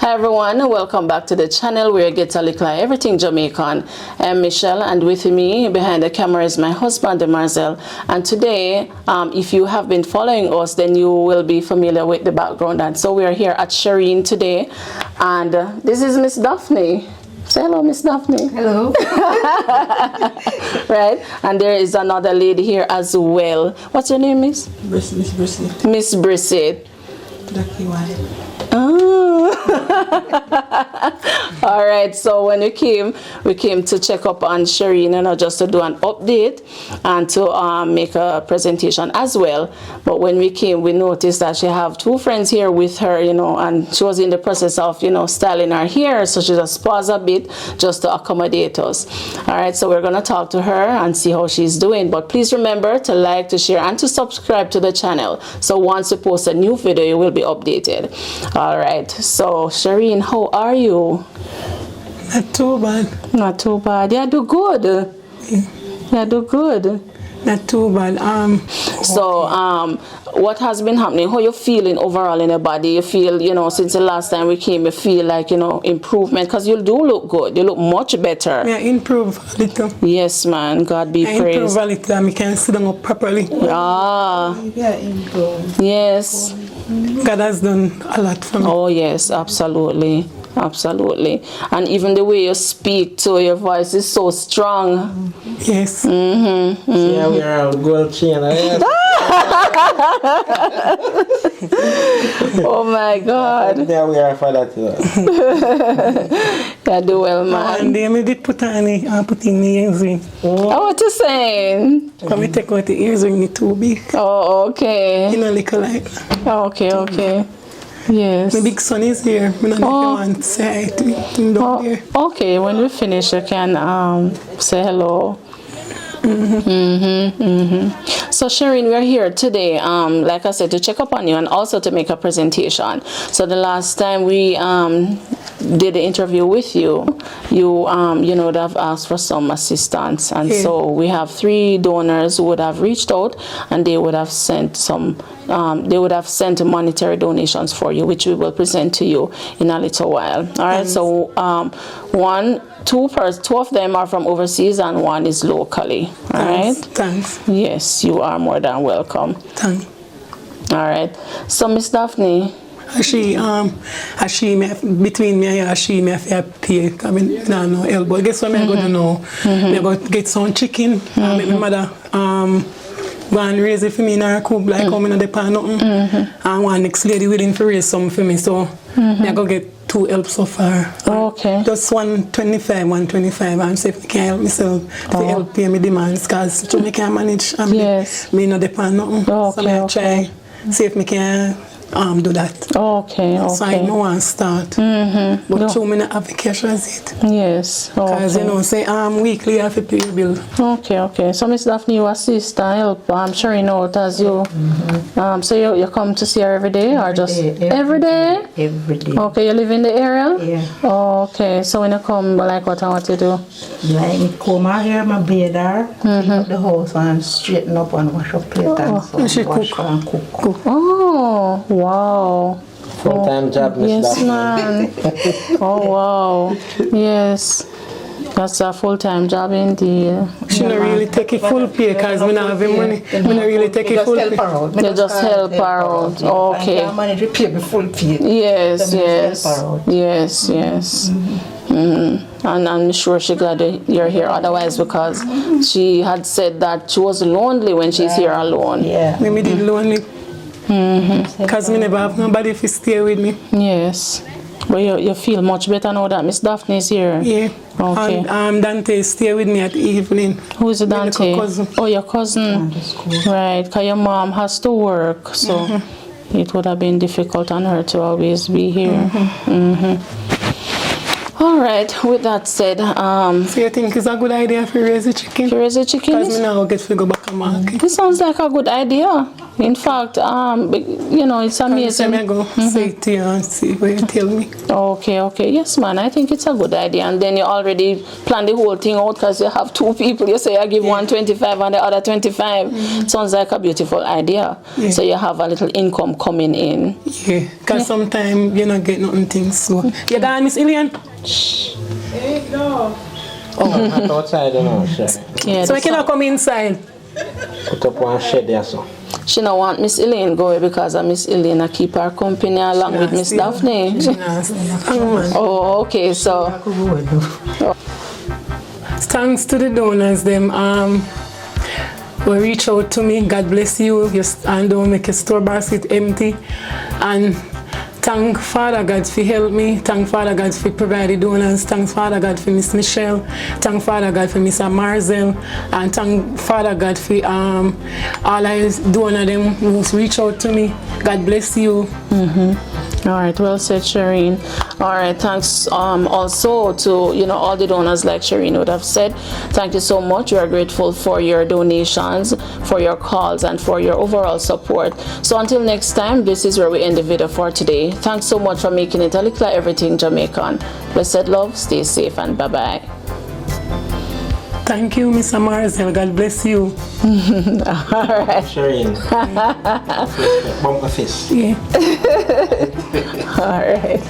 Hi everyone, welcome back to the channel where you get a little everything Jamaican. I'm Michelle, and with me behind the camera is my husband Marcel. And today, if you have been following us, then you will be familiar with the background. And so we are here at Shireen today, and this is Miss Daphne. Say hello, Miss Daphne. Hello. Right, and there is another lady here as well. What's your name, Miss? Miss Brissett. Miss Brissett. Lucky one. Oh. All right, so when we came to check up on Shireen, just to do an update and to make a presentation as well. But when we came, we noticed that she have two friends here with her, and she was in the process of, styling her hair, so she just paused a bit just to accommodate us. All right, so we're gonna talk to her and see how she's doing. But please remember to like, to share, and to subscribe to the channel. So once we post a new video, you will be updated. All right, so Shireen, how are you? Not too bad. Not too bad. Yeah, do good. Yeah, do good. Not too bad. So, what has been happening? How you feeling overall in your body? You feel, since the last time we came, you feel like, improvement? Because you do look good. You look much better. Yeah, improve a little. Yes, man. God be praised. Improve a little and I can sit down up properly. Ah. Yeah, improve. Yes. God has done a lot for me. Oh, yes, absolutely. Absolutely. And even the way you speak too, your voice is so strong. Yes. Yeah, we are all gold chain. Oh my God. Yeah, we are for that. Yeah, do well, man. And then I did put in the ears ring. Oh, what you saying? Come me take out the ears ring, it's too big. Oh, okay. Likkle like. Okay. Yes. My big son is here. I don't know if you want to say hi to him down there. Okay, when we finish, you can say hello. So Shireen, we're here today, like I said, to check up on you and also to make a presentation. So the last time we did the interview with you, you would have asked for some assistance, and so we have 3 donors who would have reached out, and they would have sent some. They would have sent monetary donations for you, which we will present to you in a little while. All right. So two of them are from overseas and one is locally. All right. Thanks. Yes, you are more than welcome. Thanks. All right. So Miss Daphne. Between me and she me have to pay. I mean, no elbow. Guess what I'm going to know? I'm going to get some chicken. Make my mother go and raise it for me in her coop, like how I don't depend nothing. And one next lady willing to raise some for me, so I go get 2 help so far. Okay. Just 125, and see if I can help myself to help pay me demands, because I can't manage. Me no depend nothing. So I try see if I can do that. Okay. So I know I start. But 2 minutes have vacations it. Yes. Because say weekly I have to pay your bill. Okay. So Miss Daphne, you assist and help Shireen out as you so you come to see her every day or just every day? Every day. Okay, you live in the area? Yeah. Okay. So when you come, like what you do? Like me come out here, my bathe her, clean up the house and straighten up and wash up plate and so And she wash cook. and cook. Oh, wow. Full-time job, Miss Yes, Daphne. man. Oh, wow. Yes. That's a full-time job indeed. She don't really take it full pay because we don't have the money. We don't really take it full pay. They just help her out. Okay. I can't manage to pay me full pay. Yes. So me just help her out. Yes. And I'm sure she's glad you're here otherwise, because she had said that she was lonely when she's here alone. Yeah. Me did lonely. Because me never have nobody to stay with me. Yes. But you feel much better now that Miss Daphne is here? Yeah. Okay. And Dante stay with me at the evening. Who is Dante? My cousin. Oh, your cousin. Right, because your mom has to work, so it would have been difficult on her to always be here. All right, with that said, So you think it's a good idea to raise a chicken? to raise a chicken? Because me now get to go back to market. This sounds like a good idea. In fact, you know, it's amazing. I'm going to say it to you and see what you tell me. Okay. Yes, man. I think it's a good idea. And then you already plan the whole thing out because you have two people. You say I give one 25 and the other 25. Sounds like a beautiful idea. Yeah. So you have a little income coming in. Yeah, because sometimes you don't get nothing things. So you got Miss Ilian? Hey, no. Oh, not outside, you know, sure. Yeah, So I cannot come inside. Put up one shed there, so. she don't want Miss Elaine go because Miss Elaine keep her company along with Miss Daphne. Oh, okay, so. Thanks to the donors, them will reach out to me. God bless you. And don't make your store basket empty. And thank Father God for help me. Thank Father God for provide the donors. Thank Father God for Miss Michelle. Thank Father God for Miss Marzel. And thank Father God for all of donors them who reach out to me. God bless you. All right, well said, Shireen. All right, thanks also to, you know, all the donors like Shireen would have said. Thank you so much. We are grateful for your donations, for your calls, and for your overall support. So until next time, this is where we end the video for today. Thanks so much for making it a Likkle Everything Jamaican. Blessed love, stay safe, and bye-bye. Thank you, Miss Marzel. God bless you. All right. Shireen. Bumper fist. Yeah. All right.